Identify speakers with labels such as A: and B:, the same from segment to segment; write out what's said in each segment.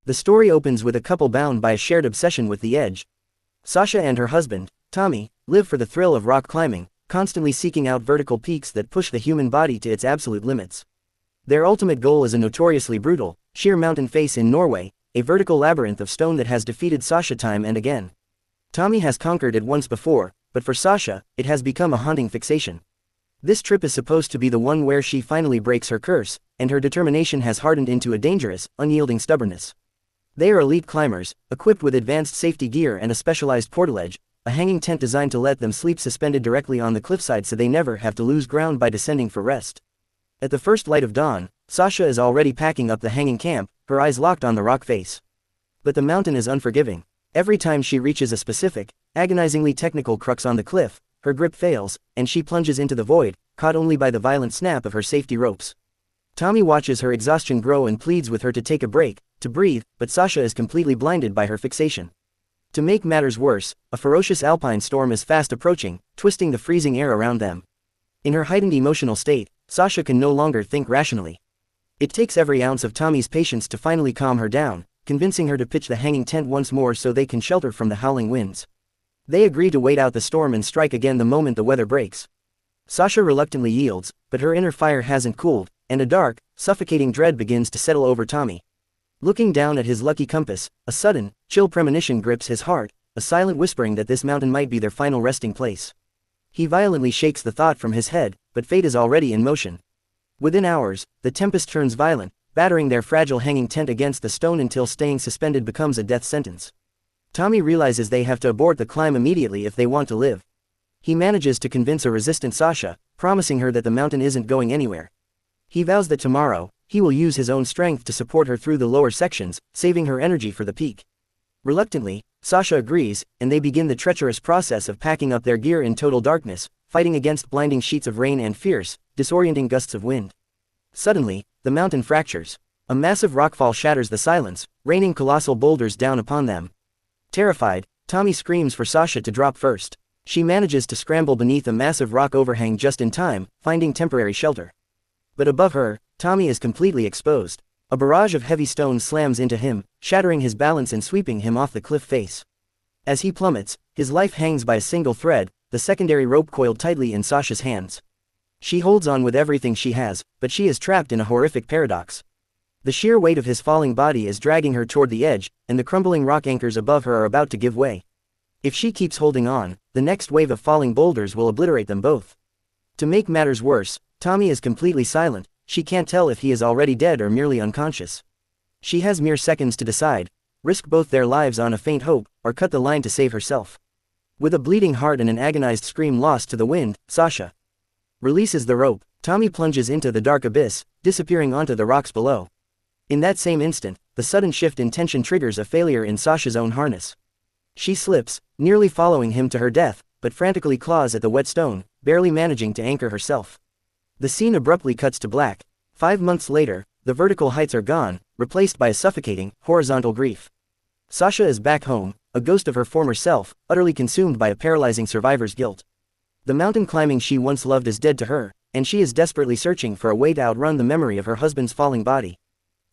A: The story opens with a couple bound by a shared obsession with the edge. Sasha and her husband, Tommy, live for the thrill of rock climbing, constantly seeking out vertical peaks that push the human body to its absolute limits. Their ultimate goal is a notoriously brutal, sheer mountain face in Norway, a vertical labyrinth of stone that has defeated Sasha time and again. Tommy has conquered it once before, but for Sasha, it has become a haunting fixation. This trip is supposed to be the one where she finally breaks her curse, and her determination has hardened into a dangerous, unyielding stubbornness. They are elite climbers, equipped with advanced safety gear and a specialized portaledge, a hanging tent designed to let them sleep suspended directly on the cliffside so they never have to lose ground by descending for rest. At the first light of dawn, Sasha is already packing up the hanging camp, her eyes locked on the rock face. But the mountain is unforgiving. Every time she reaches a specific, agonizingly technical crux on the cliff, her grip fails, and she plunges into the void, caught only by the violent snap of her safety ropes. Tommy watches her exhaustion grow and pleads with her to take a break, to breathe, but Sasha is completely blinded by her fixation. To make matters worse, a ferocious alpine storm is fast approaching, twisting the freezing air around them. In her heightened emotional state, Sasha can no longer think rationally. It takes every ounce of Tommy's patience to finally calm her down, convincing her to pitch the hanging tent once more so they can shelter from the howling winds. They agree to wait out the storm and strike again the moment the weather breaks. Sasha reluctantly yields, but her inner fire hasn't cooled, and a dark, suffocating dread begins to settle over Tommy. Looking down at his lucky compass, a sudden, chill premonition grips his heart, a silent whispering that this mountain might be their final resting place. He violently shakes the thought from his head, but fate is already in motion. Within hours, the tempest turns violent, battering their fragile hanging tent against the stone until staying suspended becomes a death sentence. Tommy realizes they have to abort the climb immediately if they want to live. He manages to convince a resistant Sasha, promising her that the mountain isn't going anywhere. He vows that tomorrow, he will use his own strength to support her through the lower sections, saving her energy for the peak. Reluctantly, Sasha agrees, and they begin the treacherous process of packing up their gear in total darkness, fighting against blinding sheets of rain and fierce, disorienting gusts of wind. Suddenly, the mountain fractures. A massive rockfall shatters the silence, raining colossal boulders down upon them. Terrified, Tommy screams for Sasha to drop first. She manages to scramble beneath a massive rock overhang just in time, finding temporary shelter. But above her, Tommy is completely exposed. A barrage of heavy stones slams into him, shattering his balance and sweeping him off the cliff face. As he plummets, his life hangs by a single thread, the secondary rope coiled tightly in Sasha's hands. She holds on with everything she has, but she is trapped in a horrific paradox. The sheer weight of his falling body is dragging her toward the edge, and the crumbling rock anchors above her are about to give way. If she keeps holding on, the next wave of falling boulders will obliterate them both. To make matters worse, Tommy is completely silent. She can't tell if he is already dead or merely unconscious. She has mere seconds to decide, risk both their lives on a faint hope, or cut the line to save herself. With a bleeding heart and an agonized scream lost to the wind, Sasha releases the rope. Tommy plunges into the dark abyss, disappearing onto the rocks below. In that same instant, the sudden shift in tension triggers a failure in Sasha's own harness. She slips, nearly following him to her death, but frantically claws at the wet stone, barely managing to anchor herself. The scene abruptly cuts to black. 5 months later, the vertical heights are gone, replaced by a suffocating, horizontal grief. Sasha is back home, a ghost of her former self, utterly consumed by a paralyzing survivor's guilt. The mountain climbing she once loved is dead to her, and she is desperately searching for a way to outrun the memory of her husband's falling body.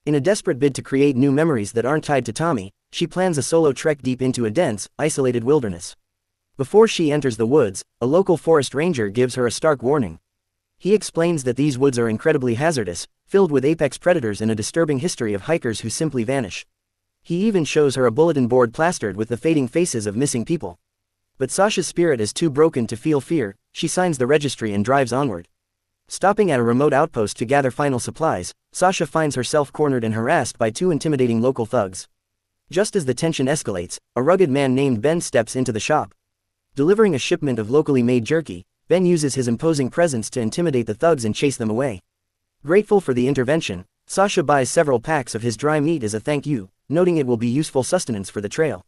A: In a desperate bid to create new memories that aren't tied to Tommy, she plans a solo trek deep into a dense, isolated wilderness. Before she enters the woods, a local forest ranger gives her a stark warning. He explains that these woods are incredibly hazardous, filled with apex predators and a disturbing history of hikers who simply vanish. He even shows her a bulletin board plastered with the fading faces of missing people. But Sasha's spirit is too broken to feel fear. She signs the registry and drives onward. Stopping at a remote outpost to gather final supplies, Sasha finds herself cornered and harassed by 2 intimidating local thugs. Just as the tension escalates, a rugged man named Ben steps into the shop. Delivering a shipment of locally made jerky, Ben uses his imposing presence to intimidate the thugs and chase them away. Grateful for the intervention, Sasha buys several packs of his dry meat as a thank you, noting it will be useful sustenance for the trail.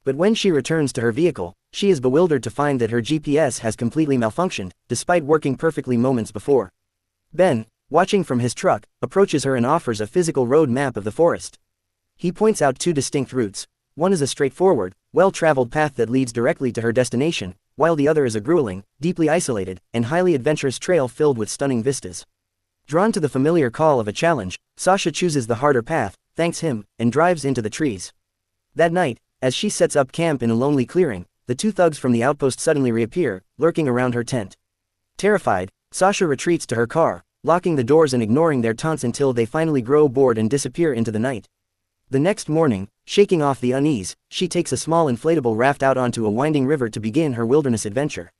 A: But when she returns to her vehicle, she is bewildered to find that her GPS has completely malfunctioned, despite working perfectly moments before. Ben, watching from his truck, approaches her and offers a physical road map of the forest. He points out 2 distinct routes. One is a straightforward, well-traveled path that leads directly to her destination, while the other is a grueling, deeply isolated, and highly adventurous trail filled with stunning vistas. Drawn to the familiar call of a challenge, Sasha chooses the harder path, thanks him, and drives into the trees. That night, as she sets up camp in a lonely clearing, the two thugs from the outpost suddenly reappear, lurking around her tent. Terrified, Sasha retreats to her car, locking the doors and ignoring their taunts until they finally grow bored and disappear into the night. The next morning, shaking off the unease, she takes a small inflatable raft out onto a winding river to begin her wilderness adventure.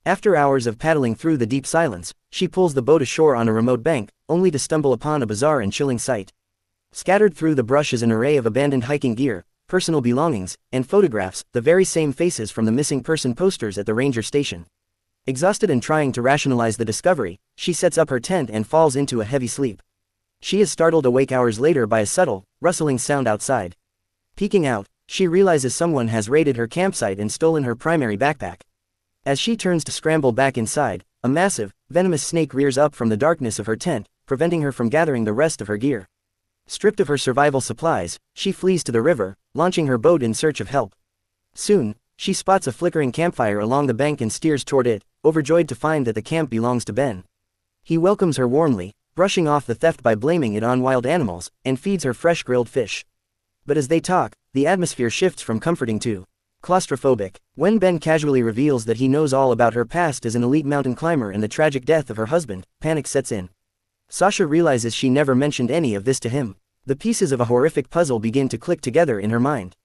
A: After hours of paddling through the deep silence, she pulls the boat ashore on a remote bank, only to stumble upon a bizarre and chilling sight. Scattered through the brush is an array of abandoned hiking gear, personal belongings, and photographs, the very same faces from the missing person posters at the ranger station. Exhausted and trying to rationalize the discovery, she sets up her tent and falls into a heavy sleep. She is startled awake hours later by a subtle, rustling sound outside. Peeking out, she realizes someone has raided her campsite and stolen her primary backpack. As she turns to scramble back inside, a massive, venomous snake rears up from the darkness of her tent, preventing her from gathering the rest of her gear. Stripped of her survival supplies, she flees to the river, launching her boat in search of help. Soon, she spots a flickering campfire along the bank and steers toward it, overjoyed to find that the camp belongs to Ben. He welcomes her warmly, brushing off the theft by blaming it on wild animals, and feeds her fresh grilled fish. But as they talk, the atmosphere shifts from comforting to claustrophobic. When Ben casually reveals that he knows all about her past as an elite mountain climber and the tragic death of her husband, panic sets in. Sasha realizes she never mentioned any of this to him. The pieces of a horrific puzzle begin to click together in her mind.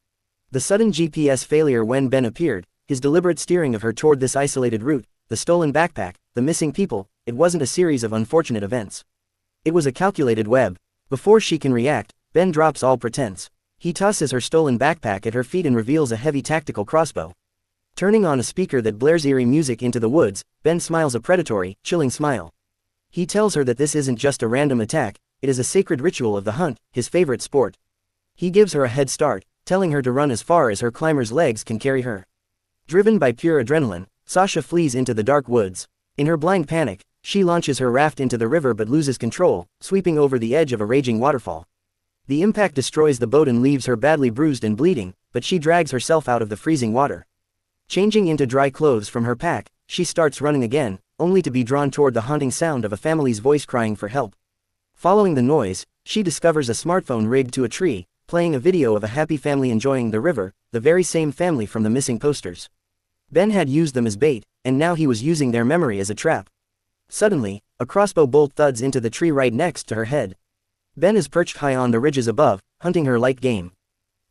A: The sudden GPS failure when Ben appeared, his deliberate steering of her toward this isolated route, the stolen backpack, the missing people, it wasn't a series of unfortunate events. It was a calculated web. Before she can react, Ben drops all pretense. He tosses her stolen backpack at her feet and reveals a heavy tactical crossbow. Turning on a speaker that blares eerie music into the woods, Ben smiles a predatory, chilling smile. He tells her that this isn't just a random attack, it is a sacred ritual of the hunt, his favorite sport. He gives her a head start, telling her to run as far as her climber's legs can carry her. Driven by pure adrenaline, Sasha flees into the dark woods. In her blind panic, she launches her raft into the river but loses control, sweeping over the edge of a raging waterfall. The impact destroys the boat and leaves her badly bruised and bleeding, but she drags herself out of the freezing water. Changing into dry clothes from her pack, she starts running again, only to be drawn toward the haunting sound of a family's voice crying for help. Following the noise, she discovers a smartphone rigged to a tree, playing a video of a happy family enjoying the river, the very same family from the missing posters. Ben had used them as bait, and now he was using their memory as a trap. Suddenly, a crossbow bolt thuds into the tree right next to her head. Ben is perched high on the ridges above, hunting her like game.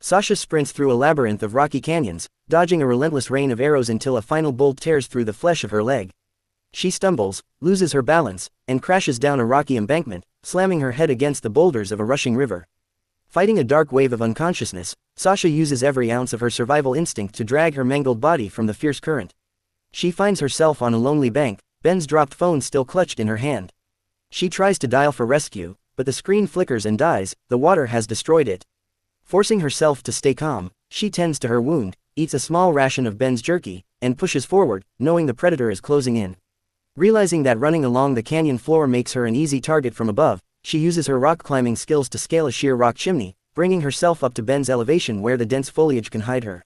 A: Sasha sprints through a labyrinth of rocky canyons, dodging a relentless rain of arrows until a final bolt tears through the flesh of her leg. She stumbles, loses her balance, and crashes down a rocky embankment, slamming her head against the boulders of a rushing river. Fighting a dark wave of unconsciousness, Sasha uses every ounce of her survival instinct to drag her mangled body from the fierce current. She finds herself on a lonely bank, Ben's dropped phone still clutched in her hand. She tries to dial for rescue, but the screen flickers and dies, the water has destroyed it. Forcing herself to stay calm, she tends to her wound, eats a small ration of Ben's jerky, and pushes forward, knowing the predator is closing in. Realizing that running along the canyon floor makes her an easy target from above, she uses her rock climbing skills to scale a sheer rock chimney, bringing herself up to Ben's elevation where the dense foliage can hide her.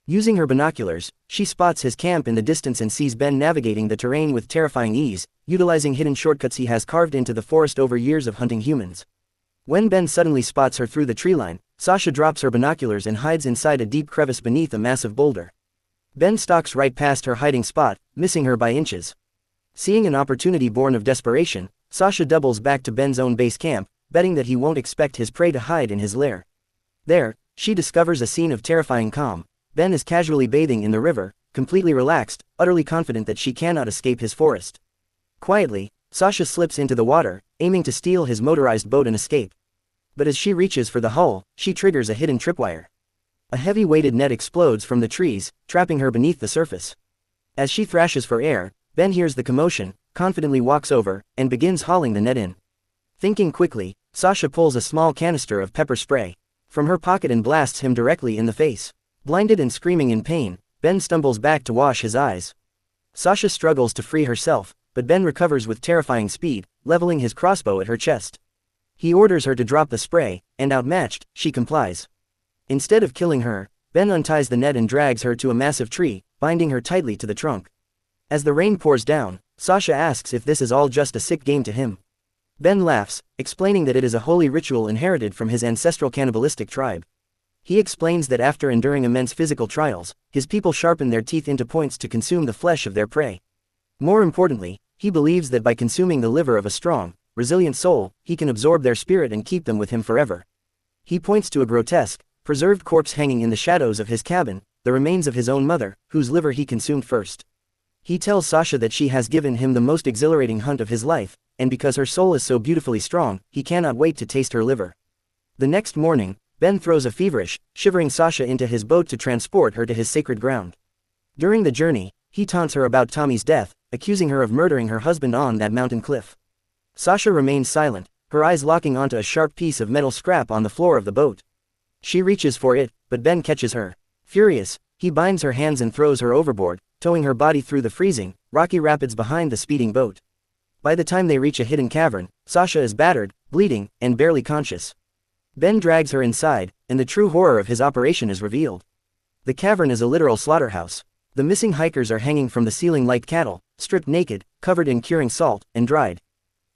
A: Using her binoculars, she spots his camp in the distance and sees Ben navigating the terrain with terrifying ease, utilizing hidden shortcuts he has carved into the forest over years of hunting humans. When Ben suddenly spots her through the tree line, Sasha drops her binoculars and hides inside a deep crevice beneath a massive boulder. Ben stalks right past her hiding spot, missing her by inches. Seeing an opportunity born of desperation, Sasha doubles back to Ben's own base camp, betting that he won't expect his prey to hide in his lair. There, she discovers a scene of terrifying calm. Ben is casually bathing in the river, completely relaxed, utterly confident that she cannot escape his forest. Quietly, Sasha slips into the water, aiming to steal his motorized boat and escape. But as she reaches for the hull, she triggers a hidden tripwire. A heavy weighted net explodes from the trees, trapping her beneath the surface. As she thrashes for air, Ben hears the commotion, confidently walks over, and begins hauling the net in. Thinking quickly, Sasha pulls a small canister of pepper spray from her pocket and blasts him directly in the face. Blinded and screaming in pain, Ben stumbles back to wash his eyes. Sasha struggles to free herself, but Ben recovers with terrifying speed, leveling his crossbow at her chest. He orders her to drop the spray, and outmatched, she complies. Instead of killing her, Ben unties the net and drags her to a massive tree, binding her tightly to the trunk. As the rain pours down, Sasha asks if this is all just a sick game to him. Ben laughs, explaining that it is a holy ritual inherited from his ancestral cannibalistic tribe. He explains that after enduring immense physical trials, his people sharpen their teeth into points to consume the flesh of their prey. More importantly, he believes that by consuming the liver of a strong, resilient soul, he can absorb their spirit and keep them with him forever. He points to a grotesque, preserved corpse hanging in the shadows of his cabin, the remains of his own mother, whose liver he consumed first. He tells Sasha that she has given him the most exhilarating hunt of his life, and because her soul is so beautifully strong, he cannot wait to taste her liver. The next morning, Ben throws a feverish, shivering Sasha into his boat to transport her to his sacred ground. During the journey, he taunts her about Tommy's death, accusing her of murdering her husband on that mountain cliff. Sasha remains silent, her eyes locking onto a sharp piece of metal scrap on the floor of the boat. She reaches for it, but Ben catches her. Furious, he binds her hands and throws her overboard, towing her body through the freezing, rocky rapids behind the speeding boat. By the time they reach a hidden cavern, Sasha is battered, bleeding, and barely conscious. Ben drags her inside, and the true horror of his operation is revealed. The cavern is a literal slaughterhouse. The missing hikers are hanging from the ceiling like cattle, stripped naked, covered in curing salt, and dried.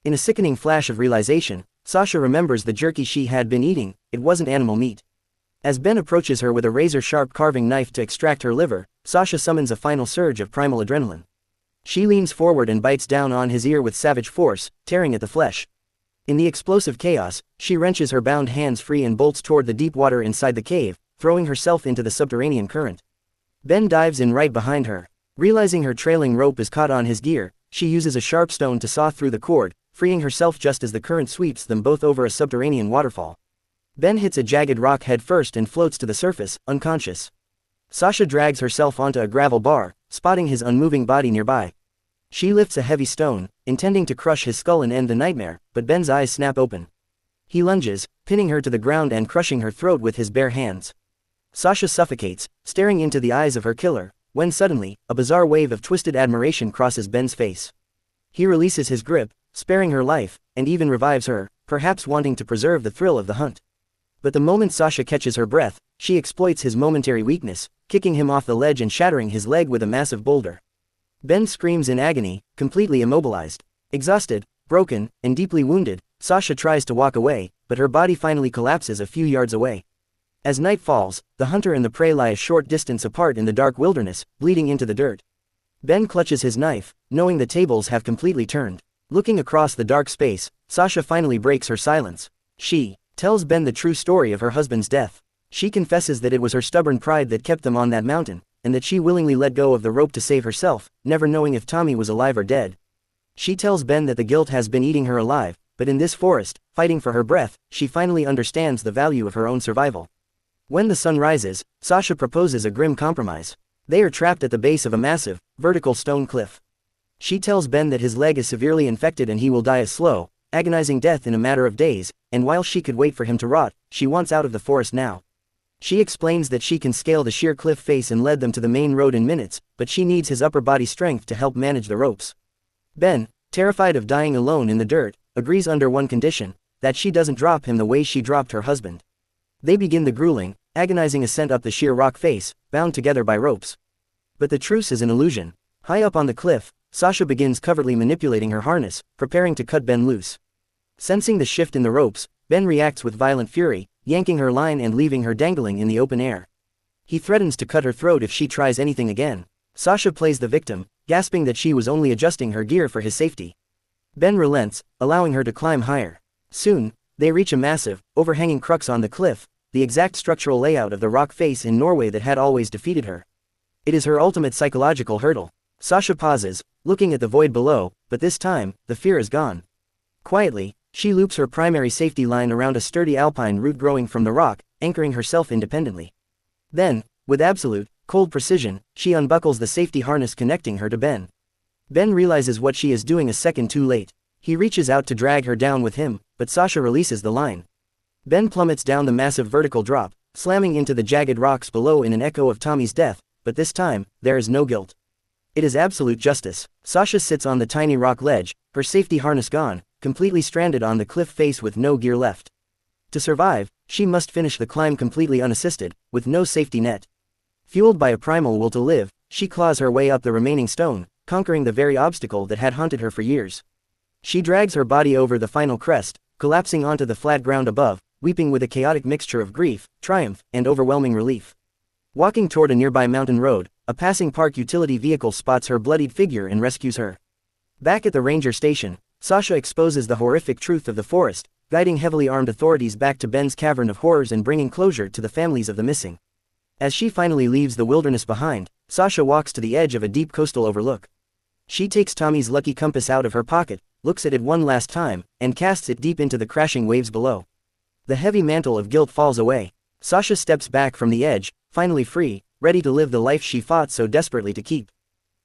A: In a sickening flash of realization, Sasha remembers the jerky she had been eating. It wasn't animal meat. As Ben approaches her with a razor-sharp carving knife to extract her liver, Sasha summons a final surge of primal adrenaline. She leans forward and bites down on his ear with savage force, tearing at the flesh. In the explosive chaos, she wrenches her bound hands free and bolts toward the deep water inside the cave, throwing herself into the subterranean current. Ben dives in right behind her. Realizing her trailing rope is caught on his gear, she uses a sharp stone to saw through the cord, freeing herself just as the current sweeps them both over a subterranean waterfall. Ben hits a jagged rock head first and floats to the surface, unconscious. Sasha drags herself onto a gravel bar, spotting his unmoving body nearby. She lifts a heavy stone, intending to crush his skull and end the nightmare, but Ben's eyes snap open. He lunges, pinning her to the ground and crushing her throat with his bare hands. Sasha suffocates, staring into the eyes of her killer, when suddenly, a bizarre wave of twisted admiration crosses Ben's face. He releases his grip, sparing her life, and even revives her, perhaps wanting to preserve the thrill of the hunt. But the moment Sasha catches her breath, she exploits his momentary weakness, kicking him off the ledge and shattering his leg with a massive boulder. Ben screams in agony, completely immobilized. Exhausted, broken, and deeply wounded, Sasha tries to walk away, but her body finally collapses a few yards away. As night falls, the hunter and the prey lie a short distance apart in the dark wilderness, bleeding into the dirt. Ben clutches his knife, knowing the tables have completely turned. Looking across the dark space, Sasha finally breaks her silence. She tells Ben the true story of her husband's death. She confesses that it was her stubborn pride that kept them on that mountain, and that she willingly let go of the rope to save herself, never knowing if Tommy was alive or dead. She tells Ben that the guilt has been eating her alive, but in this forest, fighting for her breath, she finally understands the value of her own survival. When the sun rises, Sasha proposes a grim compromise. They are trapped at the base of a massive, vertical stone cliff. She tells Ben that his leg is severely infected and he will die a slow, agonizing death in a matter of days, and while she could wait for him to rot, she wants out of the forest now. She explains that she can scale the sheer cliff face and lead them to the main road in minutes, but she needs his upper body strength to help manage the ropes. Ben, terrified of dying alone in the dirt, agrees under one condition, that she doesn't drop him the way she dropped her husband. They begin the grueling, agonizing ascent up the sheer rock face, bound together by ropes. But the truce is an illusion. High up on the cliff, Sasha begins covertly manipulating her harness, preparing to cut Ben loose. Sensing the shift in the ropes, Ben reacts with violent fury, yanking her line and leaving her dangling in the open air. He threatens to cut her throat if she tries anything again. Sasha plays the victim, gasping that she was only adjusting her gear for his safety. Ben relents, allowing her to climb higher. Soon, they reach a massive, overhanging crux on the cliff, the exact structural layout of the rock face in Norway that had always defeated her. It is her ultimate psychological hurdle. Sasha pauses, looking at the void below, but this time, the fear is gone. Quietly, she loops her primary safety line around a sturdy alpine root growing from the rock, anchoring herself independently. Then, with absolute, cold precision, she unbuckles the safety harness connecting her to Ben. Ben realizes what she is doing a second too late. He reaches out to drag her down with him, but Sasha releases the line. Ben plummets down the massive vertical drop, slamming into the jagged rocks below in an echo of Tommy's death, but this time, there is no guilt. It is absolute justice. Sasha sits on the tiny rock ledge, her safety harness gone, completely stranded on the cliff face with no gear left. To survive, she must finish the climb completely unassisted, with no safety net. Fueled by a primal will to live, she claws her way up the remaining stone, conquering the very obstacle that had haunted her for years. She drags her body over the final crest, collapsing onto the flat ground above, weeping with a chaotic mixture of grief, triumph, and overwhelming relief. Walking toward a nearby mountain road, a passing park utility vehicle spots her bloodied figure and rescues her. Back at the ranger station, Sasha exposes the horrific truth of the forest, guiding heavily armed authorities back to Ben's cavern of horrors and bringing closure to the families of the missing. As she finally leaves the wilderness behind, Sasha walks to the edge of a deep coastal overlook. She takes Tommy's lucky compass out of her pocket, looks at it one last time, and casts it deep into the crashing waves below. The heavy mantle of guilt falls away. Sasha steps back from the edge, finally free, ready to live the life she fought so desperately to keep.